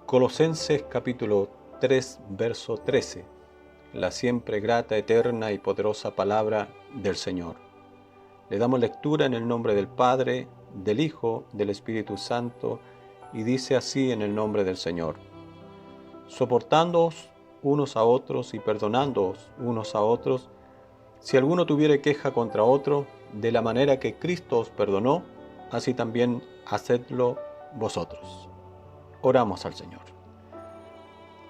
Colosenses capítulo 3, verso 13. La siempre grata, eterna y poderosa palabra del Señor. Le damos lectura en el nombre del Padre, del Hijo, del Espíritu Santo, y dice así en el nombre del Señor. Soportándoos unos a otros y perdonándoos unos a otros, si alguno tuviere queja contra otro, de la manera que Cristo os perdonó, así también hacedlo vosotros. Oramos al Señor.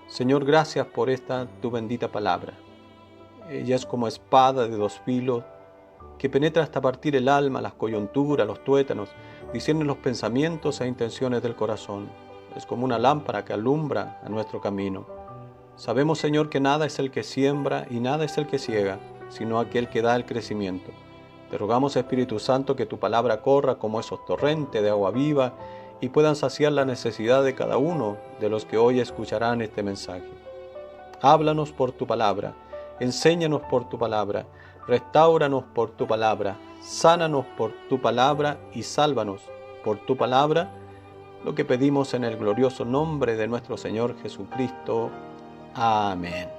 Señor, gracias por esta tu bendita palabra. Ella es como espada de dos filos que penetra hasta partir el alma, las coyunturas, los tuétanos, discierne los pensamientos e intenciones del corazón. Es como una lámpara que alumbra a nuestro camino. Sabemos, Señor, que nada es el que siembra y nada es el que ciega, sino aquel que da el crecimiento. Te rogamos, Espíritu Santo, que tu palabra corra como esos torrentes de agua viva y puedan saciar la necesidad de cada uno de los que hoy escucharán este mensaje. Háblanos por tu palabra, enséñanos por tu palabra, restáuranos por tu palabra, sánanos por tu palabra y sálvanos por tu palabra, lo que pedimos en el glorioso nombre de nuestro Señor Jesucristo. Amén.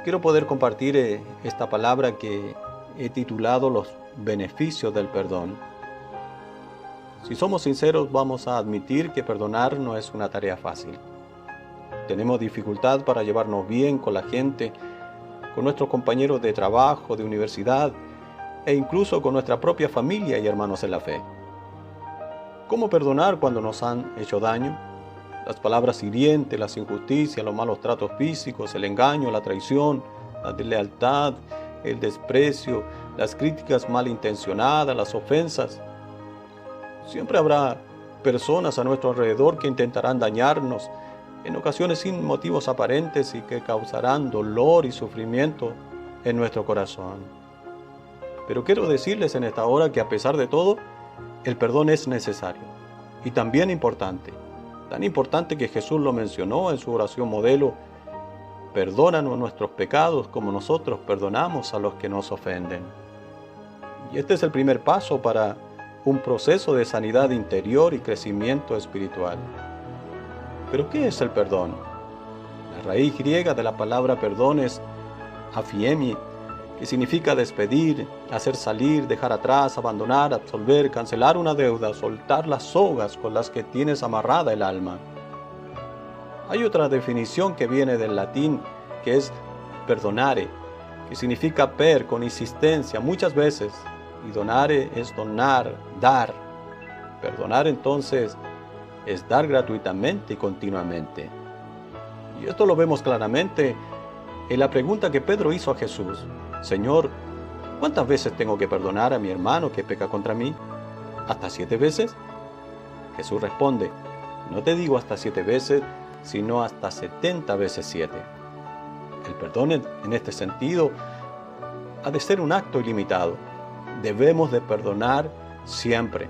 Quiero poder compartir esta palabra que he titulado Los beneficios del perdón. Si somos sinceros, vamos a admitir que perdonar no es una tarea fácil. Tenemos dificultad para llevarnos bien con la gente, con nuestros compañeros de trabajo, de universidad, e incluso con nuestra propia familia y hermanos en la fe. ¿Cómo perdonar cuando nos han hecho daño? Las palabras hirientes, las injusticias, los malos tratos físicos, el engaño, la traición, la deslealtad, el desprecio, las críticas malintencionadas, las ofensas. Siempre habrá personas a nuestro alrededor que intentarán dañarnos, en ocasiones sin motivos aparentes y que causarán dolor y sufrimiento en nuestro corazón. Pero quiero decirles en esta hora que a pesar de todo, el perdón es necesario y también importante. Tan importante que Jesús lo mencionó en su oración modelo: perdónanos nuestros pecados como nosotros perdonamos a los que nos ofenden. Y este es el primer paso para un proceso de sanidad interior y crecimiento espiritual. ¿Pero qué es el perdón? La raíz griega de la palabra perdón es afiemi, que significa despedir, hacer salir, dejar atrás, abandonar, absolver, cancelar una deuda, soltar las sogas con las que tienes amarrada el alma. Hay otra definición que viene del latín, que es perdonare, que significa per, con insistencia, muchas veces, y donare es donar, dar. Perdonar entonces es dar gratuitamente y continuamente. Y esto lo vemos claramente en la pregunta que Pedro hizo a Jesús: Señor, ¿cuántas veces tengo que perdonar a mi hermano que peca contra mí? ¿Hasta 7 veces? Jesús responde: no te digo hasta 7 veces, sino hasta 70 veces 7. El perdón en este sentido ha de ser un acto ilimitado. Debemos de perdonar siempre.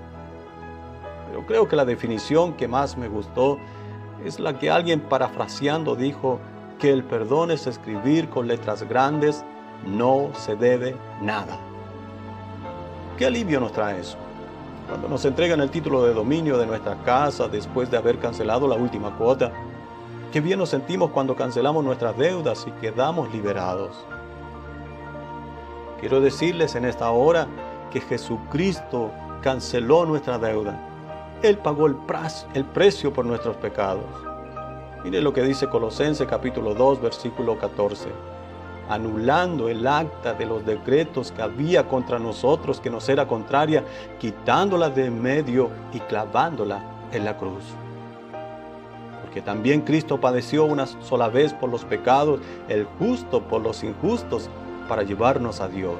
Pero creo que la definición que más me gustó es la que alguien parafraseando dijo que el perdón es escribir con letras grandes: no se debe nada. ¿Qué alivio nos trae eso? Cuando nos entregan el título de dominio de nuestra casa después de haber cancelado la última cuota. Qué bien nos sentimos cuando cancelamos nuestras deudas y quedamos liberados. Quiero decirles en esta hora que Jesucristo canceló nuestra deuda. Él pagó el precio por nuestros pecados. Mire lo que dice Colosenses capítulo 2, versículo 14. Anulando el acta de los decretos que había contra nosotros, que nos era contraria, quitándola de en medio y clavándola en la cruz. Porque también Cristo padeció una sola vez por los pecados, el justo por los injustos, para llevarnos a Dios.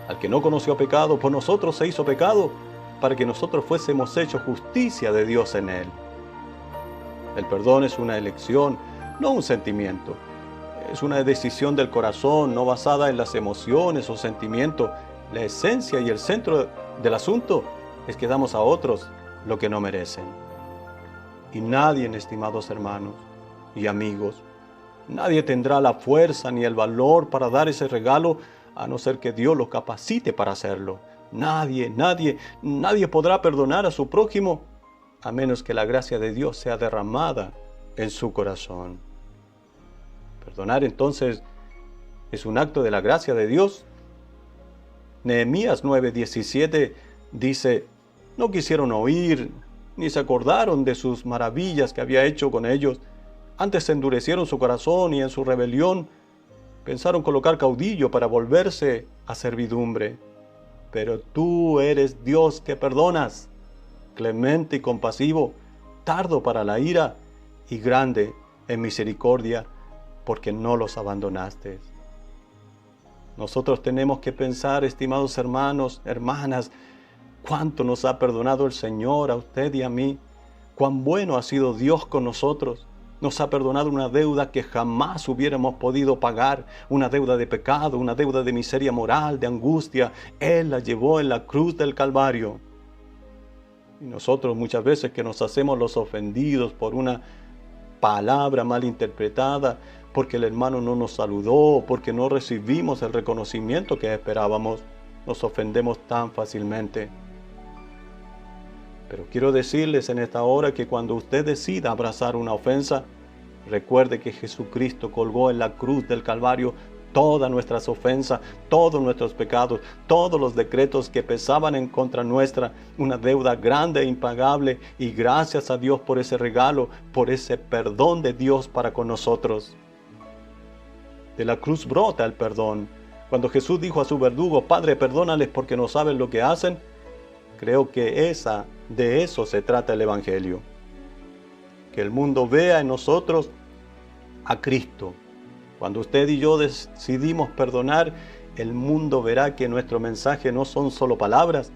Al que no conoció pecado, por nosotros se hizo pecado, para que nosotros fuésemos hechos justicia de Dios en él. El perdón es una elección, no un sentimiento. Es una decisión del corazón, no basada en las emociones o sentimientos. La esencia y el centro del asunto es que damos a otros lo que no merecen. Y nadie, estimados hermanos y amigos, nadie tendrá la fuerza ni el valor para dar ese regalo a no ser que Dios lo capacite para hacerlo. Nadie podrá perdonar a su prójimo a menos que la gracia de Dios sea derramada en su corazón. Perdonar entonces es un acto de la gracia de Dios. Nehemías 9:17 dice: no quisieron oír, ni se acordaron de sus maravillas que había hecho con ellos. Antes endurecieron su corazón y en su rebelión pensaron colocar caudillo para volverse a servidumbre. Pero tú eres Dios que perdonas, clemente y compasivo, tardo para la ira y grande en misericordia, porque no los abandonaste. Nosotros tenemos que pensar, estimados hermanos, hermanas, cuánto nos ha perdonado el Señor a usted y a mí, cuán bueno ha sido Dios con nosotros. Nos ha perdonado una deuda que jamás hubiéramos podido pagar, una deuda de pecado, una deuda de miseria moral, de angustia. Él la llevó en la cruz del Calvario. Y nosotros muchas veces que nos hacemos los ofendidos por una palabra mal interpretada, porque el hermano no nos saludó, porque no recibimos el reconocimiento que esperábamos, nos ofendemos tan fácilmente. Pero quiero decirles en esta hora que cuando usted decida abrazar una ofensa, recuerde que Jesucristo colgó en la cruz del Calvario todas nuestras ofensas, todos nuestros pecados, todos los decretos que pesaban en contra nuestra, una deuda grande e impagable, y gracias a Dios por ese regalo, por ese perdón de Dios para con nosotros. De la cruz brota el perdón. Cuando Jesús dijo a su verdugo: Padre, perdónales porque no saben lo que hacen, creo que de eso se trata el Evangelio. Que el mundo vea en nosotros a Cristo. Cuando usted y yo decidimos perdonar, el mundo verá que nuestro mensaje no son solo palabras,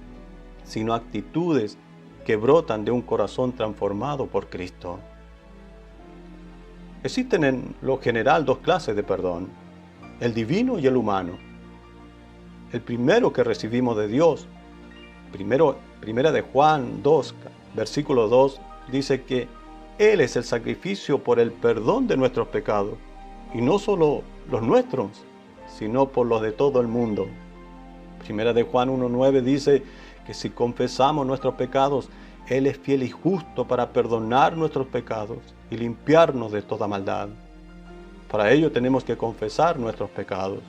sino actitudes que brotan de un corazón transformado por Cristo. Existen en lo general dos clases de perdón: el divino y el humano. El primero que recibimos de Dios, primera de Juan 2, versículo 2, dice que Él es el sacrificio por el perdón de nuestros pecados, y no solo los nuestros, sino por los de todo el mundo. Primera de Juan 1:9 dice que si confesamos nuestros pecados, Él es fiel y justo para perdonar nuestros pecados y limpiarnos de toda maldad. Para ello tenemos que confesar nuestros pecados.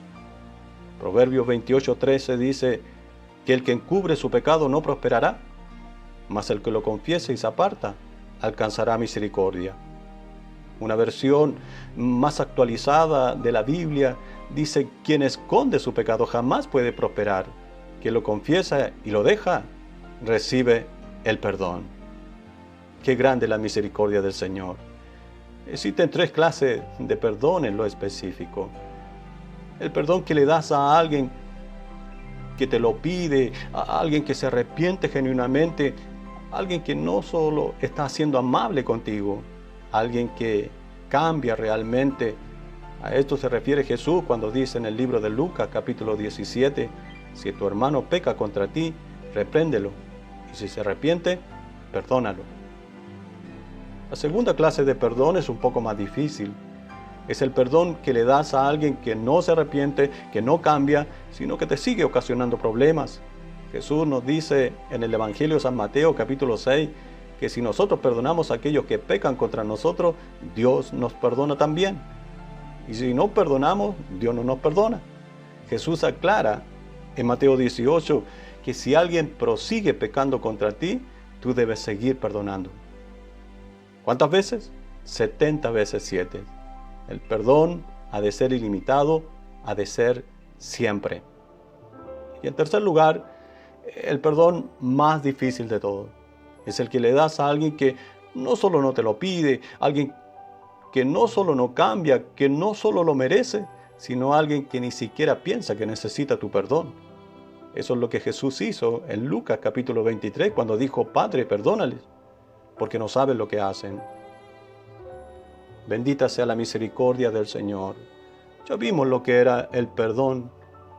Proverbios 28:13 dice que el que encubre su pecado no prosperará, mas el que lo confiese y se aparta alcanzará misericordia. Una versión más actualizada de la Biblia dice: quien esconde su pecado jamás puede prosperar. Quien lo confiesa y lo deja, recibe el perdón. Qué grande la misericordia del Señor. Existen tres clases de perdón en lo específico. El perdón que le das a alguien que te lo pide, a alguien que se arrepiente genuinamente, alguien que no solo está siendo amable contigo, alguien que cambia realmente. A esto se refiere Jesús cuando dice en el libro de Lucas, capítulo 17, si tu hermano peca contra ti, repréndelo, y si se arrepiente, perdónalo. La segunda clase de perdón es un poco más difícil. Es el perdón que le das a alguien que no se arrepiente, que no cambia, sino que te sigue ocasionando problemas. Jesús nos dice en el Evangelio de San Mateo, capítulo 6, que si nosotros perdonamos a aquellos que pecan contra nosotros, Dios nos perdona también. Y si no perdonamos, Dios no nos perdona. Jesús aclara en Mateo 18 que si alguien prosigue pecando contra ti, tú debes seguir perdonando. ¿Cuántas veces? 70 veces 7. El perdón ha de ser ilimitado, ha de ser siempre. Y en tercer lugar, el perdón más difícil de todos es el que le das a alguien que no solo no te lo pide, alguien que no solo no cambia, que no solo lo merece, sino alguien que ni siquiera piensa que necesita tu perdón. Eso es lo que Jesús hizo en Lucas capítulo 23 cuando dijo: Padre, perdónales, porque no saben lo que hacen. Bendita sea la misericordia del Señor. Ya vimos lo que era el perdón.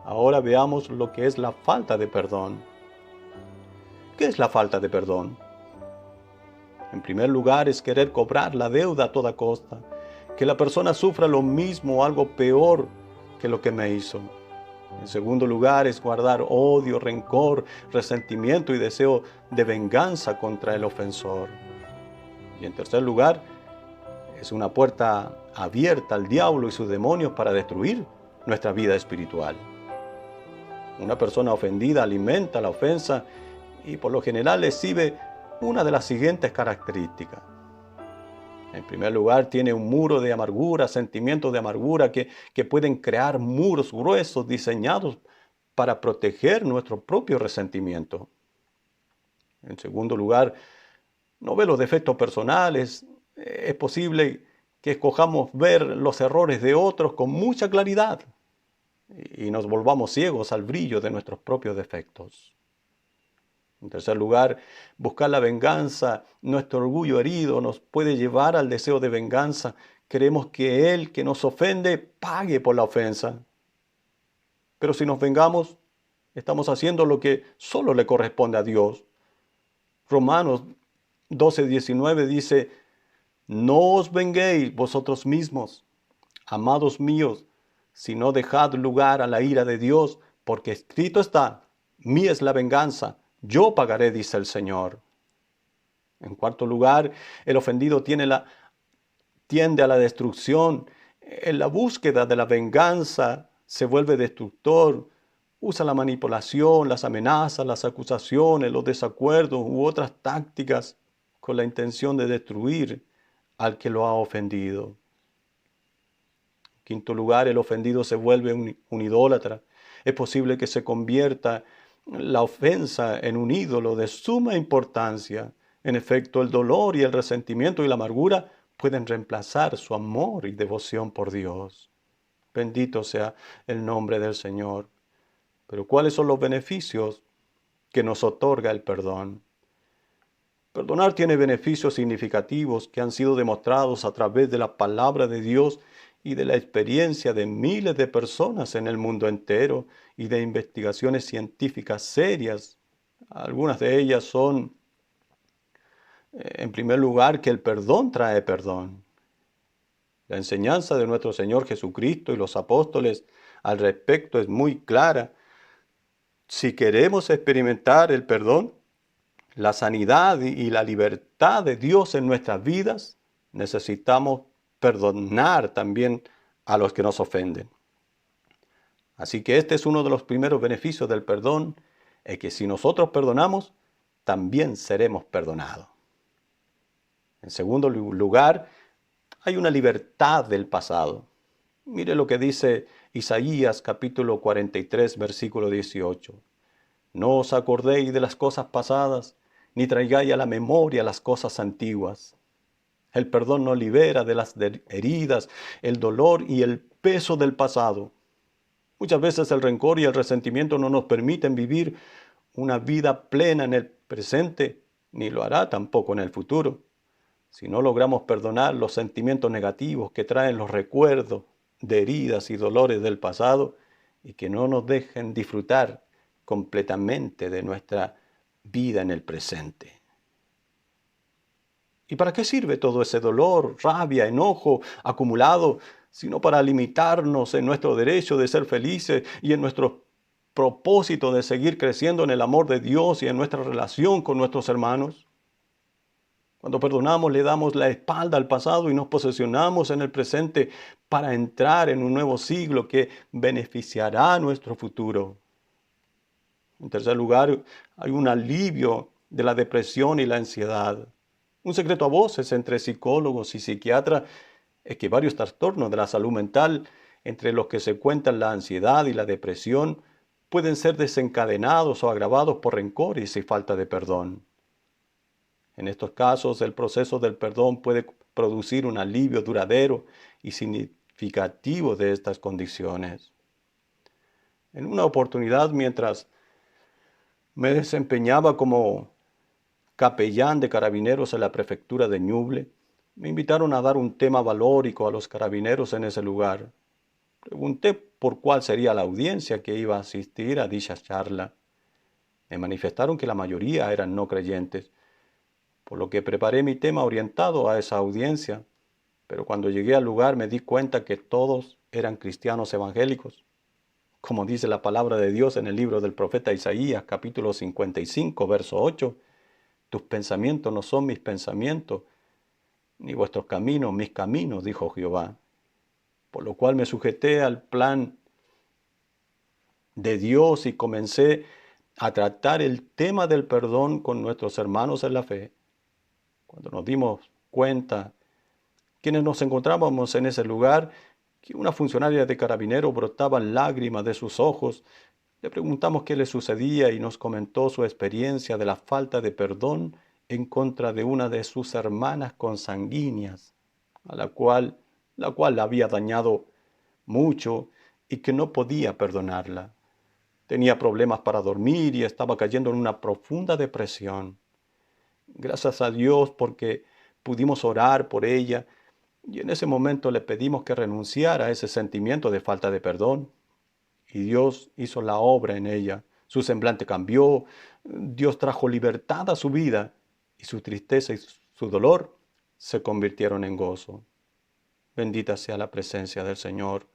Ahora veamos lo que es la falta de perdón. ¿Qué es la falta de perdón? En primer lugar, es querer cobrar la deuda a toda costa. Que la persona sufra lo mismo o algo peor que lo que me hizo. En segundo lugar, es guardar odio, rencor, resentimiento y deseo de venganza contra el ofensor. Y en tercer lugar, es una puerta abierta al diablo y sus demonios para destruir nuestra vida espiritual. Una persona ofendida alimenta la ofensa y por lo general exhibe una de las siguientes características. En primer lugar, tiene un muro de amargura, sentimientos de amargura que pueden crear muros gruesos diseñados para proteger nuestro propio resentimiento. En segundo lugar, no ve los defectos personales. Es posible que escojamos ver los errores de otros con mucha claridad y nos volvamos ciegos al brillo de nuestros propios defectos. En tercer lugar, buscar la venganza. Nuestro orgullo herido nos puede llevar al deseo de venganza. Queremos que el que nos ofende pague por la ofensa. Pero si nos vengamos, estamos haciendo lo que solo le corresponde a Dios. Romanos 12:19 dice: no os venguéis vosotros mismos, amados míos, sino dejad lugar a la ira de Dios, porque escrito está: mía es la venganza, yo pagaré, dice el Señor. En cuarto lugar, el ofendido tiende a la destrucción. En la búsqueda de la venganza se vuelve destructor. Usa la manipulación, las amenazas, las acusaciones, los desacuerdos u otras tácticas con la intención de destruir al que lo ha ofendido. En quinto lugar, el ofendido se vuelve un idólatra. Es posible que se convierta la ofensa en un ídolo de suma importancia. En efecto, el dolor y el resentimiento y la amargura pueden reemplazar su amor y devoción por Dios. Bendito sea el nombre del Señor. Pero ¿cuáles son los beneficios que nos otorga el perdón? Perdonar tiene beneficios significativos que han sido demostrados a través de la palabra de Dios y de la experiencia de miles de personas en el mundo entero y de investigaciones científicas serias. Algunas de ellas son, en primer lugar, que el perdón trae perdón. La enseñanza de nuestro Señor Jesucristo y los apóstoles al respecto es muy clara. Si queremos experimentar el perdón, la sanidad y la libertad de Dios en nuestras vidas, necesitamos perdonar también a los que nos ofenden. Así que este es uno de los primeros beneficios del perdón, es que si nosotros perdonamos, también seremos perdonados. En segundo lugar, hay una libertad del pasado. Mire lo que dice Isaías capítulo 43, versículo 18. No os acordéis de las cosas pasadas, ni traigáis a la memoria las cosas antiguas. El perdón nos libera de las heridas, el dolor y el peso del pasado. Muchas veces el rencor y el resentimiento no nos permiten vivir una vida plena en el presente, ni lo hará tampoco en el futuro. Si no logramos perdonar los sentimientos negativos que traen los recuerdos de heridas y dolores del pasado y que no nos dejen disfrutar completamente de nuestra vida en el presente. ¿Y para qué sirve todo ese dolor, rabia, enojo acumulado, sino para limitarnos en nuestro derecho de ser felices y en nuestro propósito de seguir creciendo en el amor de Dios y en nuestra relación con nuestros hermanos? Cuando perdonamos, le damos la espalda al pasado y nos posesionamos en el presente para entrar en un nuevo siglo que beneficiará nuestro futuro. En tercer lugar, hay un alivio de la depresión y la ansiedad. Un secreto a voces entre psicólogos y psiquiatras es que varios trastornos de la salud mental, entre los que se cuentan la ansiedad y la depresión, pueden ser desencadenados o agravados por rencores y falta de perdón. En estos casos, el proceso del perdón puede producir un alivio duradero y significativo de estas condiciones. En una oportunidad, mientras me desempeñaba como capellán de carabineros en la prefectura de Ñuble, me invitaron a dar un tema valórico a los carabineros en ese lugar. Pregunté por cuál sería la audiencia que iba a asistir a dicha charla. Me manifestaron que la mayoría eran no creyentes, por lo que preparé mi tema orientado a esa audiencia, pero cuando llegué al lugar me di cuenta que todos eran cristianos evangélicos. Como dice la palabra de Dios en el libro del profeta Isaías, capítulo 55, verso 8, tus pensamientos no son mis pensamientos, ni vuestros caminos mis caminos, dijo Jehová. Por lo cual me sujeté al plan de Dios y comencé a tratar el tema del perdón con nuestros hermanos en la fe. Cuando nos dimos cuenta, quienes nos encontrábamos en ese lugar, que una funcionaria de carabinero brotaban lágrimas de sus ojos, le preguntamos qué le sucedía y nos comentó su experiencia de la falta de perdón en contra de una de sus hermanas consanguíneas, a la cual la había dañado mucho y que no podía perdonarla. Tenía problemas para dormir y estaba cayendo en una profunda depresión. Gracias a Dios porque pudimos orar por ella y en ese momento le pedimos que renunciara a ese sentimiento de falta de perdón. Y Dios hizo la obra en ella. Su semblante cambió, Dios trajo libertad a su vida y su tristeza y su dolor se convirtieron en gozo. Bendita sea la presencia del Señor.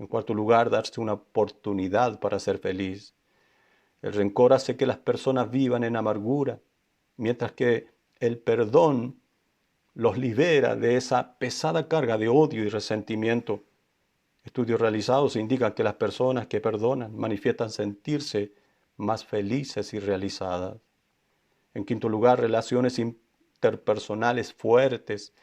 En cuarto lugar, darse una oportunidad para ser feliz. El rencor hace que las personas vivan en amargura, mientras que el perdón los libera de esa pesada carga de odio y resentimiento. Estudios realizados indican que las personas que perdonan manifiestan sentirse más felices y realizadas. En quinto lugar, relaciones interpersonales fuertes.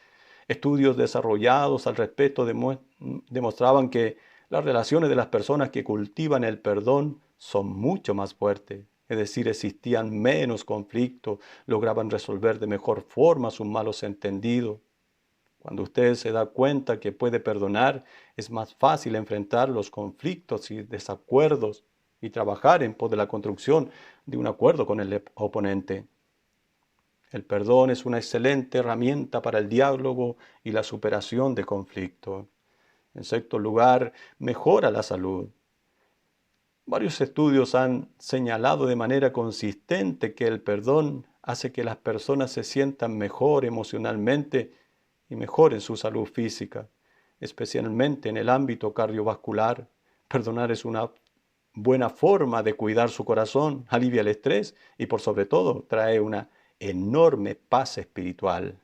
Estudios desarrollados al respecto demostraban que las relaciones de las personas que cultivan el perdón son mucho más fuertes. Es decir, existían menos conflictos, lograban resolver de mejor forma sus malos entendidos. Cuando usted se da cuenta que puede perdonar, es más fácil enfrentar los conflictos y desacuerdos y trabajar en pos de la construcción de un acuerdo con el oponente. El perdón es una excelente herramienta para el diálogo y la superación de conflictos. En sexto lugar, mejora la salud. Varios estudios han señalado de manera consistente que el perdón hace que las personas se sientan mejor emocionalmente y mejoren su salud física, especialmente en el ámbito cardiovascular. Perdonar es una buena forma de cuidar su corazón, alivia el estrés y por sobre todo trae una enorme paz espiritual.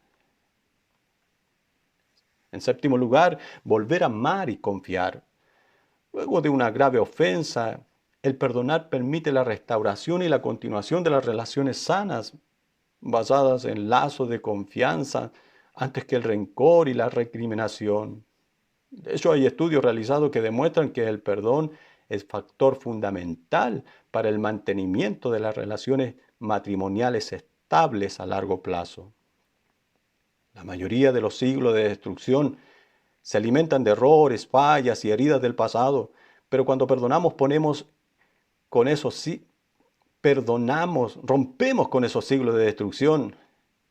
En séptimo lugar, volver a amar y confiar. Luego de una grave ofensa, el perdonar permite la restauración y la continuación de las relaciones sanas, basadas en lazos de confianza, antes que el rencor y la recriminación. De hecho, hay estudios realizados que demuestran que el perdón es factor fundamental para el mantenimiento de las relaciones matrimoniales estables a largo plazo. La mayoría de los siglos de destrucción se alimentan de errores, fallas y heridas del pasado, pero cuando perdonamos rompemos con esos siglos de destrucción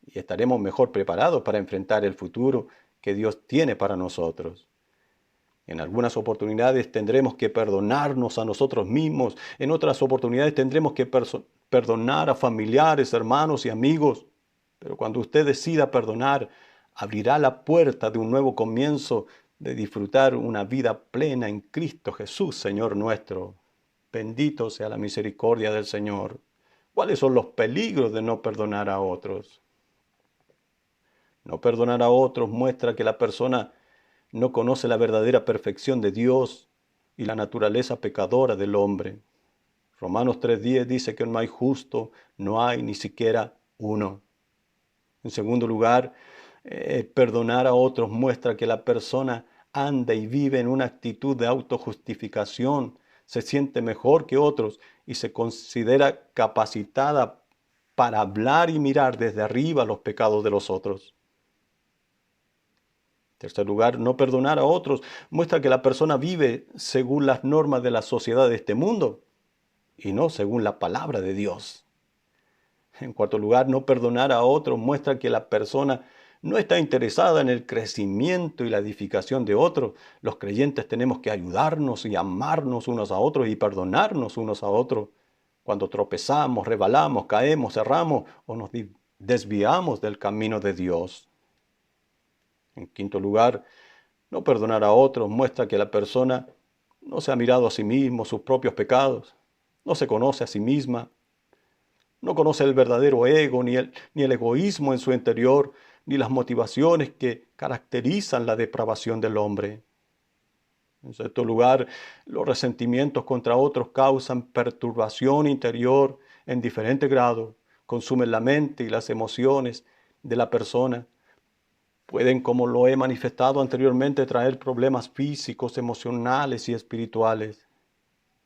y estaremos mejor preparados para enfrentar el futuro que Dios tiene para nosotros. En algunas oportunidades tendremos que perdonarnos a nosotros mismos, en otras oportunidades tendremos que perdonar a familiares, hermanos y amigos. Pero cuando usted decida perdonar, abrirá la puerta de un nuevo comienzo, de disfrutar una vida plena en Cristo Jesús, Señor nuestro. Bendito sea la misericordia del Señor. ¿Cuáles son los peligros de no perdonar a otros? No perdonar a otros muestra que la persona no conoce la verdadera perfección de Dios y la naturaleza pecadora del hombre. Romanos 3:10 dice que no hay justo, no hay ni siquiera uno. En segundo lugar, perdonar a otros muestra que la persona anda y vive en una actitud de autojustificación, se siente mejor que otros y se considera capacitada para hablar y mirar desde arriba los pecados de los otros. En tercer lugar, no perdonar a otros muestra que la persona vive según las normas de la sociedad de este mundo y no según la palabra de Dios. En cuarto lugar, no perdonar a otros muestra que la persona no está interesada en el crecimiento y la edificación de otros. Los creyentes tenemos que ayudarnos y amarnos unos a otros y perdonarnos unos a otros. Cuando tropezamos, rebalamos, caemos, erramos o nos desviamos del camino de Dios. En quinto lugar, no perdonar a otros muestra que la persona No se ha mirado a sí mismo sus propios pecados. No se conoce a sí misma. No conoce el verdadero ego, ni el egoísmo en su interior, ni las motivaciones que caracterizan la depravación del hombre. En sexto lugar, los resentimientos contra otros causan perturbación interior en diferente grado, consumen la mente y las emociones de la persona. Pueden, como lo he manifestado anteriormente, traer problemas físicos, emocionales y espirituales.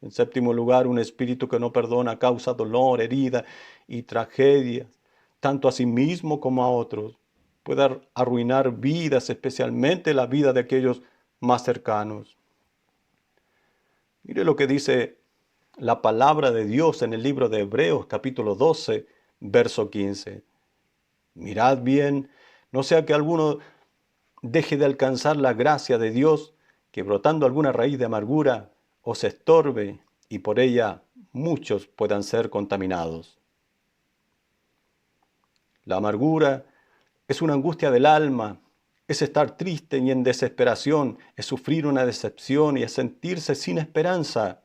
En séptimo lugar, un espíritu que no perdona causa dolor, herida y tragedias, tanto a sí mismo como a otros. Puede arruinar vidas, especialmente la vida de aquellos más cercanos. Mire lo que dice la palabra de Dios en el libro de Hebreos, capítulo 12, verso 15. Mirad bien, no sea que alguno deje de alcanzar la gracia de Dios, que brotando alguna raíz de amargura os estorbe y por ella muchos puedan ser contaminados. La amargura es una angustia del alma, es estar triste y en desesperación, es sufrir una decepción y es sentirse sin esperanza.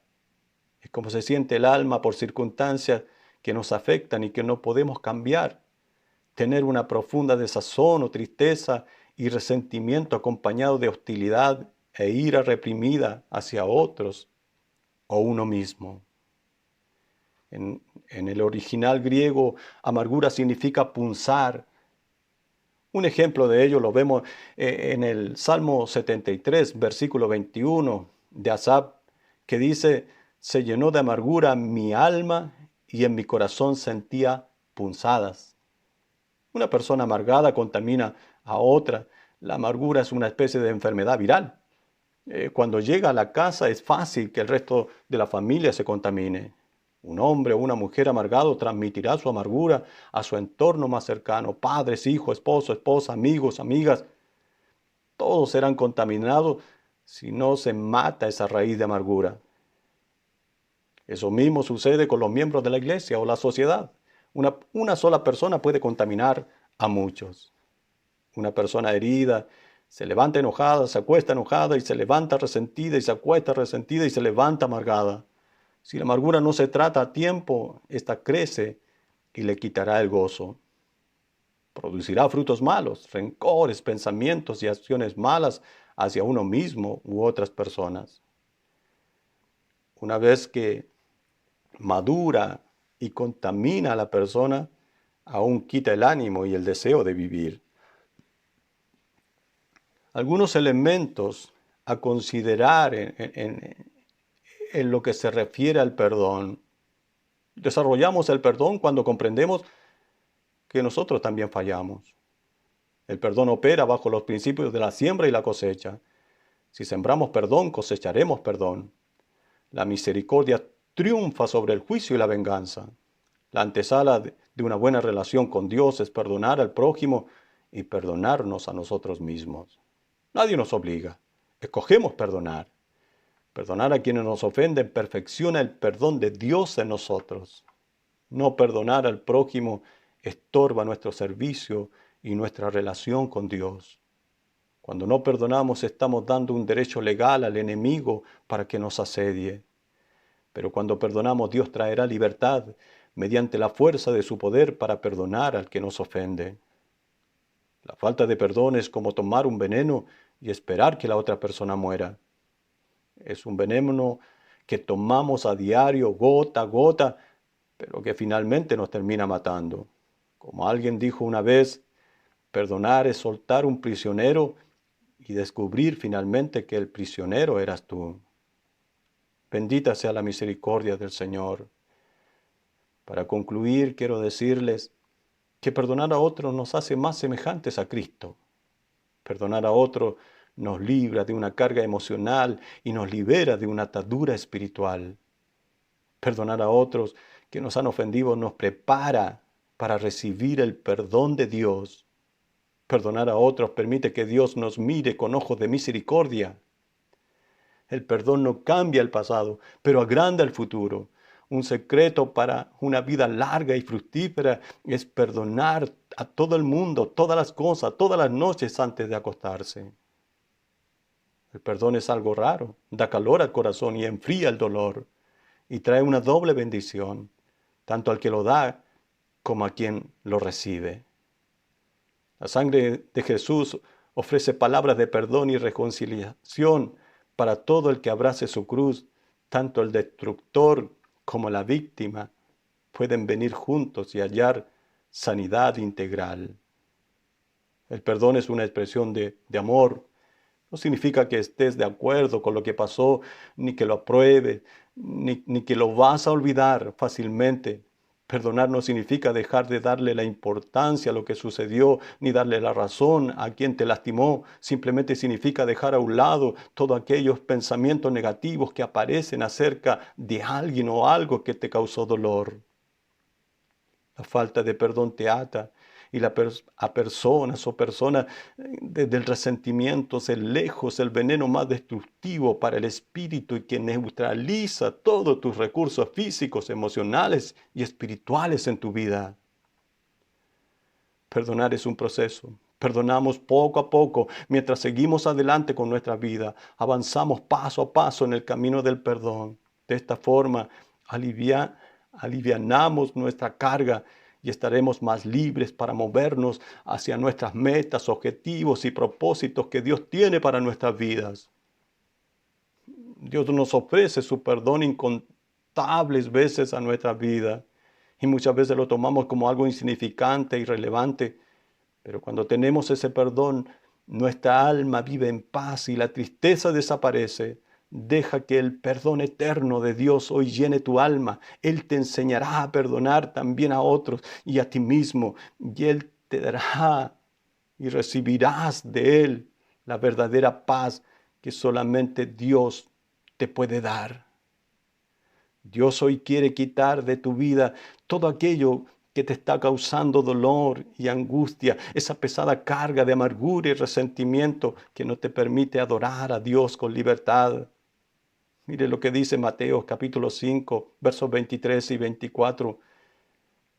Es como se siente el alma por circunstancias que nos afectan y que no podemos cambiar. Tener una profunda desazón o tristeza y resentimiento acompañado de hostilidad e ira reprimida hacia otros o uno mismo. En el original griego, amargura significa punzar. Un ejemplo de ello lo vemos en el Salmo 73, versículo 21 de Asaf, que dice: se llenó de amargura mi alma y en mi corazón sentía punzadas. Una persona amargada contamina a otra. La amargura es una especie de enfermedad viral. Cuando llega a la casa es fácil que el resto de la familia se contamine. Un hombre o una mujer amargado transmitirá su amargura a su entorno más cercano: padres, hijos, esposo, esposa, amigos, amigas. Todos serán contaminados si no se mata esa raíz de amargura. Eso mismo sucede con los miembros de la iglesia o la sociedad. Una sola persona puede contaminar a muchos. Una persona herida se levanta enojada, se acuesta enojada y se levanta resentida y se acuesta resentida y se levanta amargada. Si la amargura no se trata a tiempo, esta crece y le quitará el gozo. Producirá frutos malos, rencores, pensamientos y acciones malas hacia uno mismo u otras personas. Una vez que madura y contamina a la persona, aún quita el ánimo y el deseo de vivir. Algunos elementos a considerar en lo que se refiere al perdón. Desarrollamos el perdón cuando comprendemos que nosotros también fallamos. El perdón opera bajo los principios de la siembra y la cosecha. Si sembramos perdón, cosecharemos perdón. La misericordia triunfa sobre el juicio y la venganza. La antesala de una buena relación con Dios es perdonar al prójimo y perdonarnos a nosotros mismos. Nadie nos obliga. Escogemos perdonar. Perdonar a quienes nos ofenden perfecciona el perdón de Dios en nosotros. No perdonar al prójimo estorba nuestro servicio y nuestra relación con Dios. Cuando no perdonamos, estamos dando un derecho legal al enemigo para que nos asedie. Pero cuando perdonamos, Dios traerá libertad mediante la fuerza de su poder para perdonar al que nos ofende. La falta de perdón es como tomar un veneno y esperar que la otra persona muera. Es un veneno que tomamos a diario, gota a gota, pero que finalmente nos termina matando. Como alguien dijo una vez, perdonar es soltar un prisionero y descubrir finalmente que el prisionero eras tú. Bendita sea la misericordia del Señor. Para concluir, quiero decirles que perdonar a otros nos hace más semejantes a Cristo. Perdonar a otros nos libra de una carga emocional y nos libera de una atadura espiritual. Perdonar a otros que nos han ofendido nos prepara para recibir el perdón de Dios. Perdonar a otros permite que Dios nos mire con ojos de misericordia. El perdón no cambia el pasado, pero agranda el futuro. Un secreto para una vida larga y fructífera es perdonar a todo el mundo, todas las cosas, todas las noches antes de acostarse. El perdón es algo raro, da calor al corazón y enfría el dolor, y trae una doble bendición, tanto al que lo da como a quien lo recibe. La sangre de Jesús ofrece palabras de perdón y reconciliación para todo el que abrace su cruz. Tanto el destructor como la víctima pueden venir juntos y hallar sanidad integral. El perdón es una expresión de amor. No significa que estés de acuerdo con lo que pasó, ni que lo apruebes, ni que lo vas a olvidar fácilmente. Perdonar no significa dejar de darle la importancia a lo que sucedió, ni darle la razón a quien te lastimó. Simplemente significa dejar a un lado todos aquellos pensamientos negativos que aparecen acerca de alguien o algo que te causó dolor. La falta de perdón te ata y a personas o personas desde el resentimiento es lejos el veneno más destructivo para el espíritu y que neutraliza todos tus recursos físicos, emocionales y espirituales en tu vida. Perdonar es un proceso. Perdonamos poco a poco mientras seguimos adelante con nuestra vida. Avanzamos paso a paso en el camino del perdón. De esta forma, alivianamos nuestra carga y estaremos más libres para movernos hacia nuestras metas, objetivos y propósitos que Dios tiene para nuestras vidas. Dios nos ofrece su perdón incontables veces a nuestra vida y muchas veces lo tomamos como algo insignificante, irrelevante, pero cuando tenemos ese perdón, nuestra alma vive en paz y la tristeza desaparece. Deja que el perdón eterno de Dios hoy llene tu alma. Él te enseñará a perdonar también a otros y a ti mismo. Y Él te dará y recibirás de Él la verdadera paz que solamente Dios te puede dar. Dios hoy quiere quitar de tu vida todo aquello que te está causando dolor y angustia, esa pesada carga de amargura y resentimiento que no te permite adorar a Dios con libertad. Mire lo que dice Mateo capítulo 5, versos 23 y 24.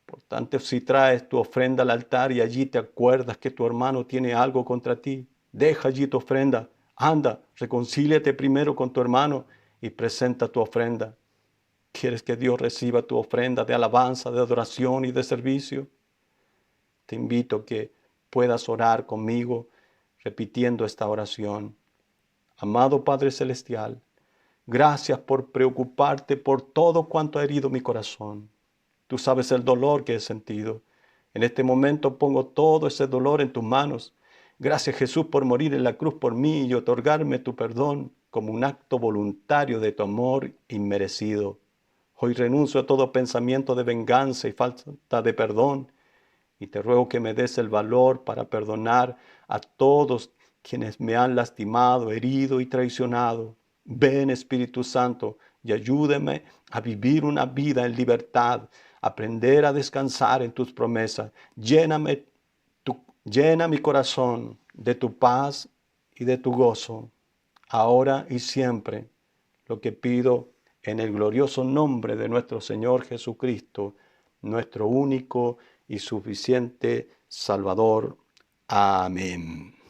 Por tanto, si traes tu ofrenda al altar y allí te acuerdas que tu hermano tiene algo contra ti, deja allí tu ofrenda, anda, reconcíliate primero con tu hermano y presenta tu ofrenda. ¿Quieres que Dios reciba tu ofrenda de alabanza, de adoración y de servicio? Te invito a que puedas orar conmigo repitiendo esta oración. Amado Padre Celestial, gracias por preocuparte por todo cuanto ha herido mi corazón. Tú sabes el dolor que he sentido. En este momento pongo todo ese dolor en tus manos. Gracias Jesús por morir en la cruz por mí y otorgarme tu perdón como un acto voluntario de tu amor inmerecido. Hoy renuncio a todo pensamiento de venganza y falta de perdón y te ruego que me des el valor para perdonar a todos quienes me han lastimado, herido y traicionado. Ven Espíritu Santo y ayúdame a vivir una vida en libertad, aprender a descansar en tus promesas. Llena mi corazón de tu paz y de tu gozo, ahora y siempre. Lo que pido en el glorioso nombre de nuestro Señor Jesucristo, nuestro único y suficiente Salvador. Amén.